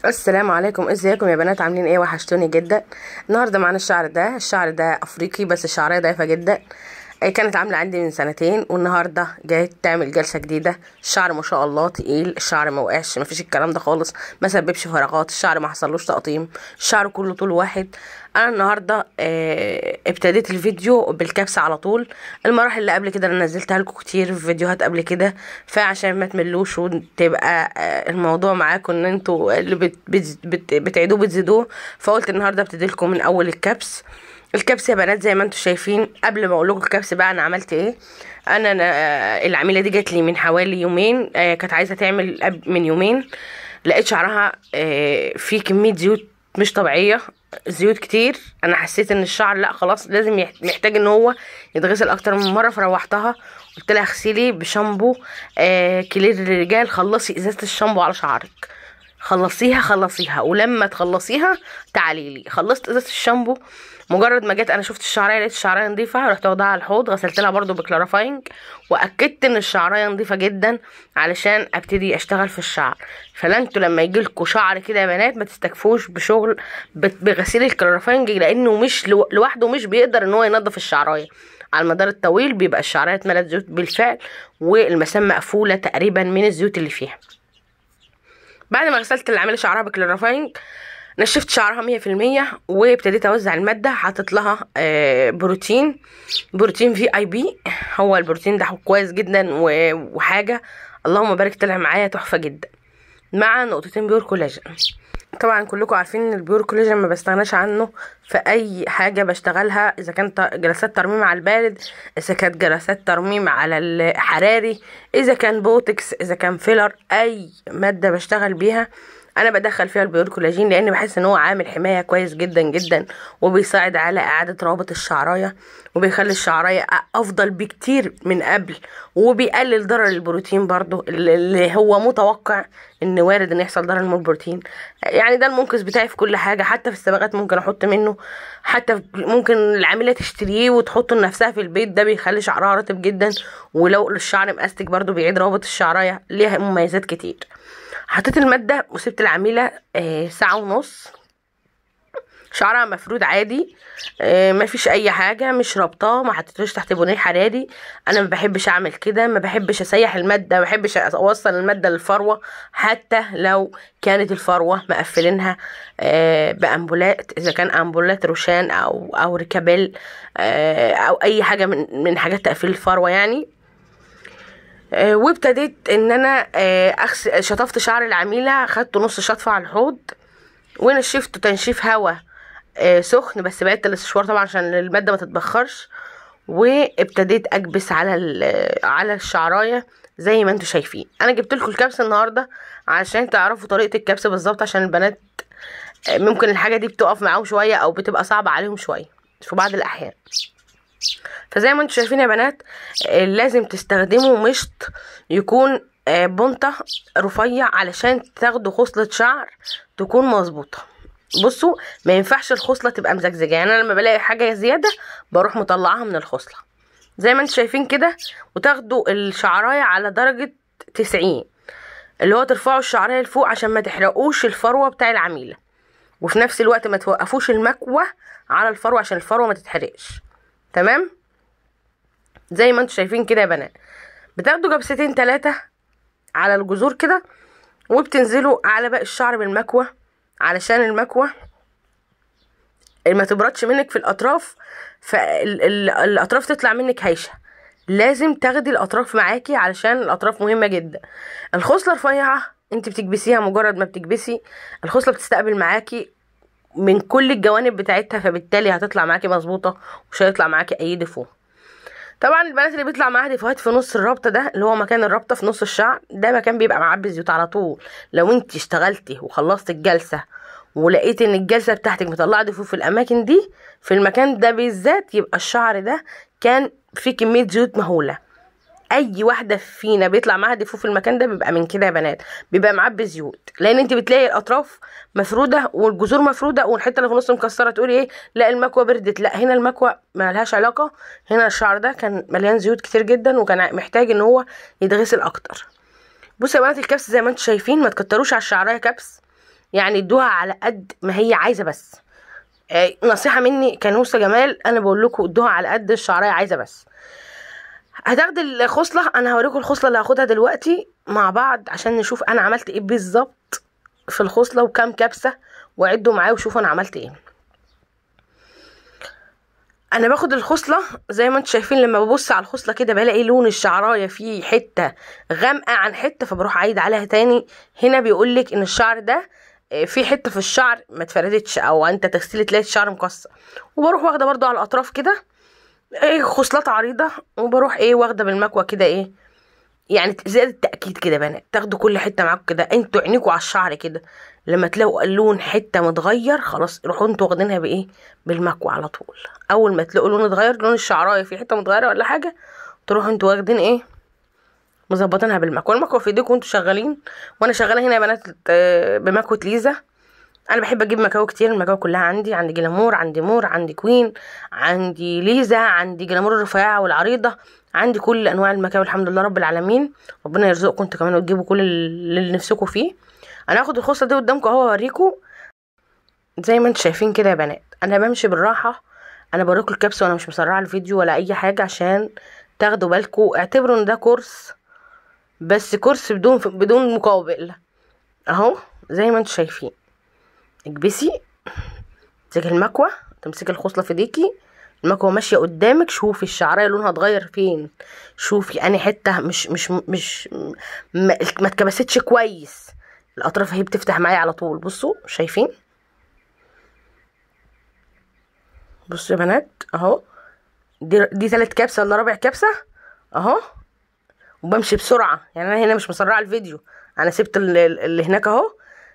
السلام عليكم، ازيكم يا بنات؟ عاملين ايه؟ وحشتوني جدا. النهارده معانا الشعر ده افريقي بس الشعريه ضعيفه جدا. كانت عامله عندي من سنتين والنهارده جايت تعمل جلسه جديده. الشعر ما شاء الله تقيل، الشعر ما وقعش، ما فيش الكلام ده خالص، ما سببش فراغات، الشعر ما حصلوش تقطيم، الشعر كله طول واحد. انا النهارده ابتديت الفيديو بالكبس على طول. المراحل اللي قبل كده انا نزلتها لكم كتير في فيديوهات قبل كده، فعشان ما تملوش وتبقى الموضوع معاكم ان انتوا اللي بتعيدوه بتزيدوه، فقلت النهارده ابتدي لكم من اول الكبس. الكبس يا بنات زي ما انتم شايفين. قبل ما اقول لكم الكبس بقى انا عملت ايه. انا العميله دي جات لي من حوالي يومين، كانت عايزه تعمل من يومين. لقيت شعرها فيه كميه زيوت مش طبيعيه، زيوت كتير. انا حسيت ان الشعر لا خلاص لازم محتاج ان هو يتغسل اكتر من مره، فروحتها قلت لها اغسلي بشامبو كلير الرجال، خلصي ازازه الشامبو على شعرك، خلصيها ولما تخلصيها تعالي لي. خلصت ازازه الشامبو، مجرد ما جيت انا شفت الشعريه لقيت الشعريه نظيفه، رحت واخداها على الحوض غسلت لها برده بكلارافاينج، واكدت ان الشعريه نظيفه جدا علشان ابتدي اشتغل في الشعر. فلا انتوا لما يجيلكوا شعر كده يا بنات ما تستكفوش بشغل بغسيل الكلارافاينج، لانه مش لوحده مش بيقدر ان هو ينظف الشعرايه. على المدار الطويل بيبقى الشعريه اتملت زيوت بالفعل، والمسام مقفوله تقريبا من الزيوت اللي فيها. بعد ما غسلت اللي عامله شعرها بكلارافاينج نشفت شعرها 100%، وابتديت اوزع الماده. حاطط لها بروتين VIP. هو البروتين ده كويس جدا وحاجه اللهم بارك طلع معايا تحفه جدا، مع نقطتين بيور كولاجين. طبعا كلكم عارفين ان البيور كولاجين ما بستغناش عنه في اي حاجه بشتغلها، اذا كانت جلسات ترميم على البارد، اذا كانت جلسات ترميم على الحراري، اذا كان بوتكس، اذا كان فيلر، اي ماده بشتغل بيها انا بدخل فيها البيور كولاجين، لان بحس ان هو عامل حمايه كويس جدا جدا، وبيساعد على اعاده روابط الشعرايه، وبيخلي الشعرايه افضل بكتير من قبل، وبيقلل ضرر البروتين برضو اللي هو متوقع ان وارد ان يحصل ضرر من البروتين. يعني ده المنقذ بتاعي في كل حاجه، حتى في الصبغات ممكن احط منه، حتى ممكن العامله تشتريه وتحطه لنفسها في البيت، ده بيخلي شعرها رطب جدا، ولو الشعر مأستك برضو بيعيد روابط الشعرايه، ليها مميزات كتير. حطيت المادة وسبت العميلة ساعة ونص. شعرها مفرود عادي، ما فيش اي حاجة، مش رابطاه، ما حطيتوش تحت بونيه حراري. انا ما بحبش اعمل كده، ما بحبش اسيح المادة، ما بحبش اوصل المادة للفروة، حتى لو كانت الفروة مقفلينها بامبولات، اذا كان امبولات روشان او ريكابيل او اي حاجة من حاجات تقفيل الفروة يعني. وابتديت ان انا شطفت شعر العميله، خدته نص شطفه على الحوض ونشفته تنشيف هوا سخن، بس بقيت الاستشوار طبعا عشان الماده ما تتبخرش. وابتديت اكبس على الشعرايه زي ما انتم شايفين. انا جبت لكم الكبس النهارده عشان تعرفوا طريقه الكبس بالظبط، عشان البنات ممكن الحاجه دي بتقف معاهم شويه او بتبقى صعبه عليهم شويه في بعض الاحيان. فزي ما انتم شايفين يا بنات لازم تستخدموا مشط يكون بنطة رفيع علشان تاخدوا خصلة شعر تكون مظبوطة. بصوا ما ينفعش الخصلة تبقى مزجزجة، يعني انا لما بلاقي حاجة زيادة بروح مطلعها من الخصلة زي ما انتم شايفين كده، وتاخدوا الشعراية على درجة 90، اللي هو ترفعوا الشعراية لفوق عشان ما تحرقوش الفروة بتاع العميلة، وفي نفس الوقت ما توقفوش المكوة على الفروة عشان الفروة ما تتحرقش. تمام زي ما انتم شايفين كده يا بنات. بتاخدوا جبستين 3 على الجذور كده، وبتنزلوا على باقي الشعر بالمكوة علشان المكوة ما تبردش منك في الاطراف، فالاطراف تطلع منك هايشه. لازم تاخدي الاطراف معاكي علشان الاطراف مهمه جدا. الخصله رفيعه انت بتكبسيها، مجرد ما بتكبسي الخصله بتستقبل معاكي من كل الجوانب بتاعتها، فبالتالي هتطلع معاكي مظبوطه ومش هيطلع معاكي اي ديفو. طبعا البنات اللي بيطلع معاها ديفوهات في نص الرابطه ده، اللي هو مكان الرابطه في نص الشعر ده، مكان بيبقى معبي زيوت على طول. لو انت اشتغلتي وخلصت الجلسه ولقيت ان الجلسه بتاعتك مطلعه ديفو في الاماكن دي، في المكان ده بالذات، يبقى الشعر ده كان فيه كميه زيوت مهوله. اي واحده فينا بيطلع معاها ديفو في المكان ده بيبقى من كده يا بنات، بيبقى معبي زيوت، لان انت بتلاقي الاطراف مفروده والجذور مفروده والحته اللي في النص مكسره، تقولي ايه لا المكوه بردت، لا هنا المكوه ما لهاش علاقه، هنا الشعر ده كان مليان زيوت كتير جدا وكان محتاج ان هو يتغسل اكتر. بصوا يا بنات الكبس زي ما انتم شايفين، ما تكتروش على الشعرايه كبس، يعني ادوها على قد ما هي عايزه بس. نصيحه مني كنوسه جمال، انا بقول لكم ادوها على قد الشعرايه عايزه بس. هتاخدي الخصله، انا هوريكم الخصله اللي هاخدها دلوقتي مع بعض عشان نشوف انا عملت ايه بالظبط في الخصله وكام كبسه، وعدوا معايا وشوفوا انا عملت ايه. انا باخد الخصله زي ما انتم شايفين، لما ببص على الخصله كده بلاقي لون الشعرايه فيه حته غامقه عن حته، فبروح عايد عليها تاني. هنا بيقولك ان الشعر ده في حته في الشعر ما اتفردتش، او انت تغسلي تلاقي الشعر مكسر. وبروح واخده برضو على الاطراف كده خصلات عريضه، وبروح واخده بالمكوه كده يعني زي التأكيد كده بنات، تاخدوا كل حتة معاكم كده، انتوا عينيكوا على الشعر كده، لما تلاقوا اللون حتة متغير خلاص روحوا انتوا واخدينها بالمكوى على طول. اول ما تلاقوا لون اتغير، لون الشعرايه في حتة متغيرة ولا حاجة، تروحوا انتوا واخدين مظبطينها بالمكوى. المكوى في ايديكم وانتوا شغالين، وانا شغالة هنا يا بنات بمكوة ليزا. انا بحب اجيب مكاوي كتير، المكاوي كلها عندي جلامور، عندي مور، عندي كوين، عندي ليزا، عندي جلامور الرفيعه والعريضه، عندي كل انواع المكاوي الحمد لله رب العالمين. ربنا يرزقكم انتوا كمان وتجيبوا كل اللي نفسكم فيه. انا هاخد الخصله دي قدامكم اهو اوريكم زي ما انتوا شايفين كده يا بنات. انا بمشي بالراحه، انا بوريكم الكبسه وانا مش مسرعه الفيديو ولا اي حاجه عشان تاخدوا بالكم. اعتبروا ان ده كورس، بس كورس بدون مقابل اهو زي ما انتوا شايفين. اكبسي، تمسكي المكوه، تمسكي الخصله في ايديكي، المكوه ماشيه قدامك، شوفي الشعريه لونها اتغير فين، شوفي اني حته مش ما اتكبستش كويس، الاطراف اهي بتفتح معايا على طول. بصوا شايفين، بصوا يا بنات اهو، دي 3 كبسه ولا ربع كبسه اهو. وبمشي بسرعه، يعني انا هنا مش مسرعه الفيديو، انا سبت اللي هناك اهو،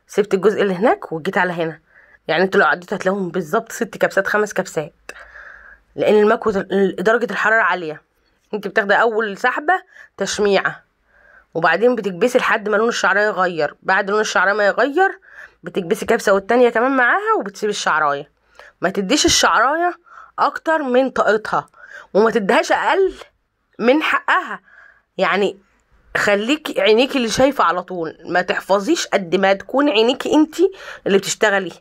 سبت الجزء اللي هناك وجيت على هنا. يعني انتوا لو عديتوا هتلاقوهم بالظبط 6 كبسات 5 كبسات، لان المكوى درجه الحراره عاليه. انت بتاخدي اول سحبه تشميعه، وبعدين بتكبسي لحد ما لون الشعرايه يغير. بعد لون الشعرايه ما يغير بتكبسي كبسه والتانيه كمان معاها، وبتسيبي الشعرايه. ما تديش الشعرايه اكتر من طاقتها، وما تديهاش اقل من حقها. يعني خليكي عينيكي اللي شايفه على طول، ما تحفظيش قد ما تكون عينيكي انتي اللي بتشتغلي،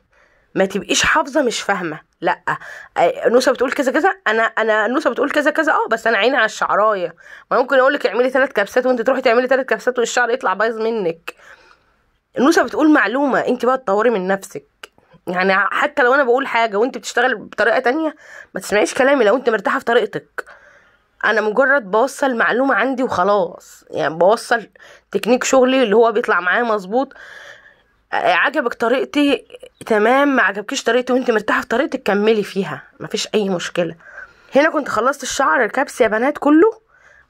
ما تبقيش حافظه مش فاهمه. لا نوسه بتقول كذا كذا، انا نوسه بتقول كذا كذا بس انا عيني على الشعرايه. ما ممكن اقول لك اعملي 3 كبسات وانت تروحي تعملي 3 كبسات والشعر يطلع بايظ منك. نوسه بتقول معلومه، انت بقى تطوري من نفسك. يعني حتى لو انا بقول حاجه وانت بتشتغل بطريقه تانية ما تسمعيش كلامي لو انت مرتاحه في طريقتك. انا مجرد بوصل معلومه عندي وخلاص، يعني بوصل تكنيك شغلي اللي هو بيطلع معايا مظبوط. عجبك طريقتي تمام، ما عجبكيش طريقتي وانت مرتاحه في طريقتك كملي فيها، مفيش اي مشكله. هنا كنت خلصت الشعر الكبس يا بنات كله.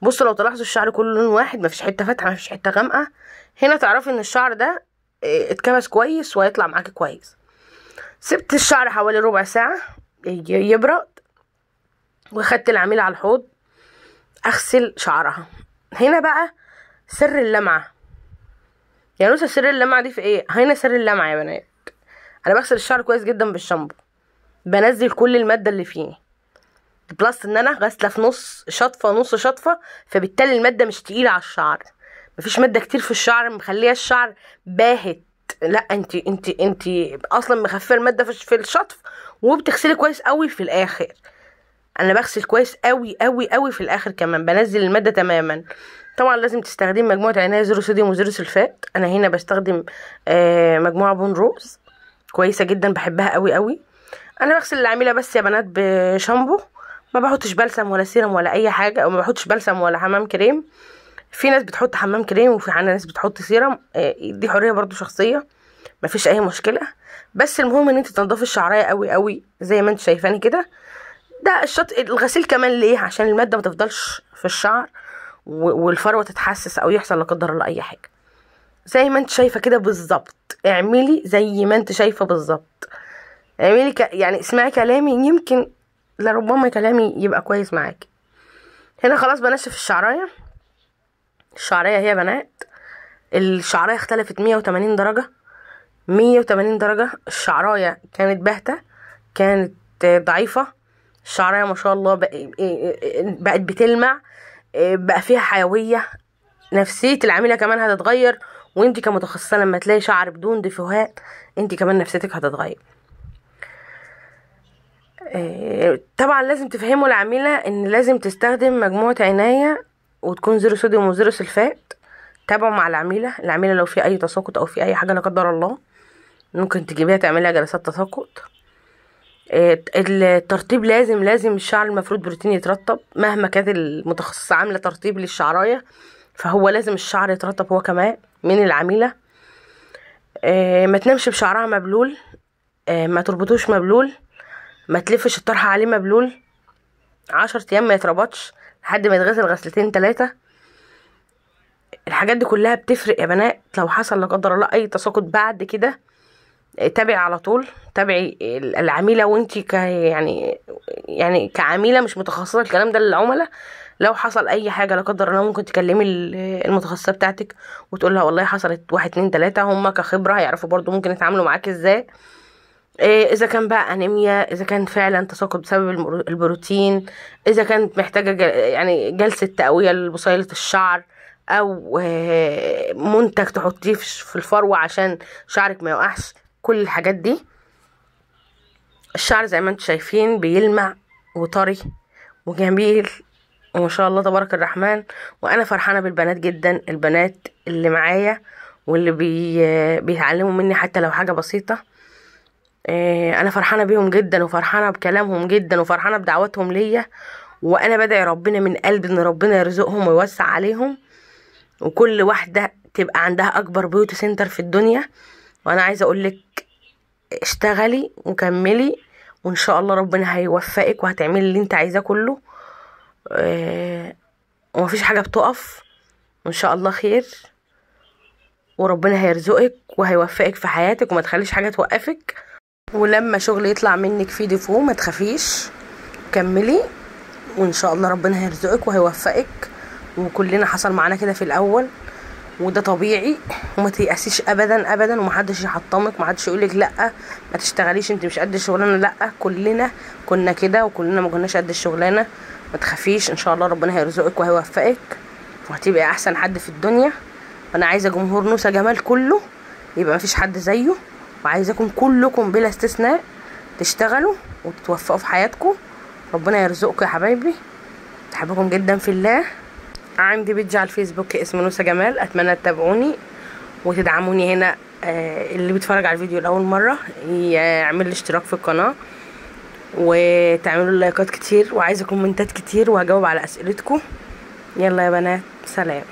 بصوا لو تلاحظوا الشعر كله لون واحد، مفيش حته فاتحه مفيش حته غامقه. هنا تعرفي ان الشعر ده اتكبس كويس وهيطلع معاكي كويس. سبت الشعر حوالي ربع ساعه يبرد، واخدت العميل على الحوض اغسل شعرها. هنا بقى سر اللمعه، يعني نوسه سر اللمعه دي في ايه؟ هنا سر اللمعه يا بنات. انا بغسل الشعر كويس جدا بالشامبو، بنزل كل الماده اللي فيه، بلس ان انا غاسله في نص شطفه، فبالتالي الماده مش تقيله على الشعر، مفيش ماده كتير في الشعر مخليه الشعر باهت. لا انت اصلا مخفيه الماده في الشطف، وبتغسلي كويس قوي في الاخر. انا بغسل كويس قوي قوي قوي في الاخر، كمان بنزل الماده تماما. طبعا لازم تستخدمي مجموعه عنايه زيرو صوديوم وزيرو سلفات. انا هنا بستخدم مجموعه بون روز كويسه جدا، بحبها قوي قوي. انا بغسل العميله بس يا بنات بشامبو، ما بحطش بلسم ولا سيرم ولا اي حاجه، او ما بحطش بلسم ولا حمام كريم. في ناس بتحط حمام كريم وفي ناس بتحط سيرم، دي حريه برضو شخصيه، مفيش اي مشكله. بس المهم ان انت تنضفي الشعريه قوي قوي زي ما انت شايفاني كده. ده الغسيل كمان ليه؟ عشان الماده ما تفضلش في الشعر والفروه تتحسس او يحصل لا قدر الله اي حاجه. زي ما انت شايفه كده بالظبط، اعملي زي ما انت شايفه بالظبط، اعملي يعني اسمعي كلامي، يمكن لربما كلامي يبقى كويس معاكي. هنا خلاص بنشف الشعرايه. الشعرايه هي بنات، الشعرايه اختلفت 180 درجه، 180 درجه. الشعرايه كانت باهته، كانت ضعيفه. الشعرايه ما شاء الله بقت بتلمع، بقى فيها حيويه. نفسيه العميله كمان هتتغير، وانت كمتخصصه لما تلاقي شعر بدون ديفوهات انت كمان نفسيتك هتتغير. طبعا لازم تفهموا العميله ان لازم تستخدم مجموعه عنايه وتكون زيرو صوديوم وزيرو سلفات. تابعوا مع العميله لو في اي تساقط او في اي حاجه لا قدر الله ممكن تجيبيها تعملها جلسات تساقط. الترطيب لازم الشعر المفروض بروتين يترطب، مهما كانت المتخصصه عامله ترطيب للشعرايه فهو لازم الشعر يترطب هو كمان من العميله. ما تنامش بشعرها مبلول، ما تربطوش مبلول، ما تلفش الطرحه عليه مبلول 10 ايام ما يتربطش لحد ما يتغسل غسلتين 3. الحاجات دي كلها بتفرق يا بنات. لو حصل لا قدر الله اي تساقط بعد كده تابعي على طول، تابعي العميله وانتي يعني كعميله مش متخصصه الكلام ده للعملاء. لو حصل اي حاجه لا قدر الله ممكن تكلمي المتخصصه بتاعتك وتقول لها والله حصلت 1 2 3. هما كخبره هيعرفوا برضو ممكن يتعاملوا معاك ازاي. اذا كان بقى انيميا، اذا كان فعلا تساقط بسبب البروتين، اذا كانت محتاجه يعني جلسه تقويه لبصيله الشعر، او منتج تحطيه في الفروه عشان شعرك ما يقعش. كل الحاجات دي الشعر زي ما انتم شايفين بيلمع وطري وجميل وما شاء الله تبارك الرحمن. وانا فرحانه بالبنات جدا، البنات اللي معايا واللي بيتعلموا مني حتى لو حاجه بسيطه. انا فرحانه بيهم جدا وفرحانه بكلامهم جدا وفرحانه بدعواتهم ليا، وانا بدعي ربنا من قلبي ان ربنا يرزقهم ويوسع عليهم وكل واحده تبقى عندها اكبر بيوتي سنتر في الدنيا. وانا عايزه اقولك اشتغلي وكملي وان شاء الله ربنا هيوفقك وهتعملي اللي انت عايزاه كله. ومفيش حاجه بتقف وان شاء الله خير، وربنا هيرزقك وهيوفقك في حياتك وما تخليش حاجه توقفك. ولما شغل يطلع منك فيه ديفو ما تخافيش، كملي وان شاء الله ربنا هيرزقك وهيوفقك. وكلنا حصل معانا كده في الاول وده طبيعي، وما تيأسيش ابدا ابدا، ومحدش يحطمك، محدش يقولك لا ما تشتغليش انت مش قد الشغلانه. لا، كلنا كنا كده وكلنا ما كناش قد الشغلانه. ما تخافيش ان شاء الله ربنا هيرزقك وهيوفقك وهتبقى احسن حد في الدنيا. وانا عايزه جمهور نوسة جمال كله يبقى مفيش حد زيه، وعايزاكم كلكم بلا استثناء تشتغلوا وتتوفقوا في حياتكم. ربنا يرزقكم يا حبايبي، بحبكم جدا في الله. عندي بيج على الفيسبوك اسمه نوسة جمال، اتمنى تتابعوني وتدعموني هنا. اللي بيتفرج على الفيديو لاول مره يعمل اشتراك في القناه وتعملوا لايكات كتير، وعايزه كومنتات كتير وهجاوب على اسئلتكم. يلا يا بنات، سلام.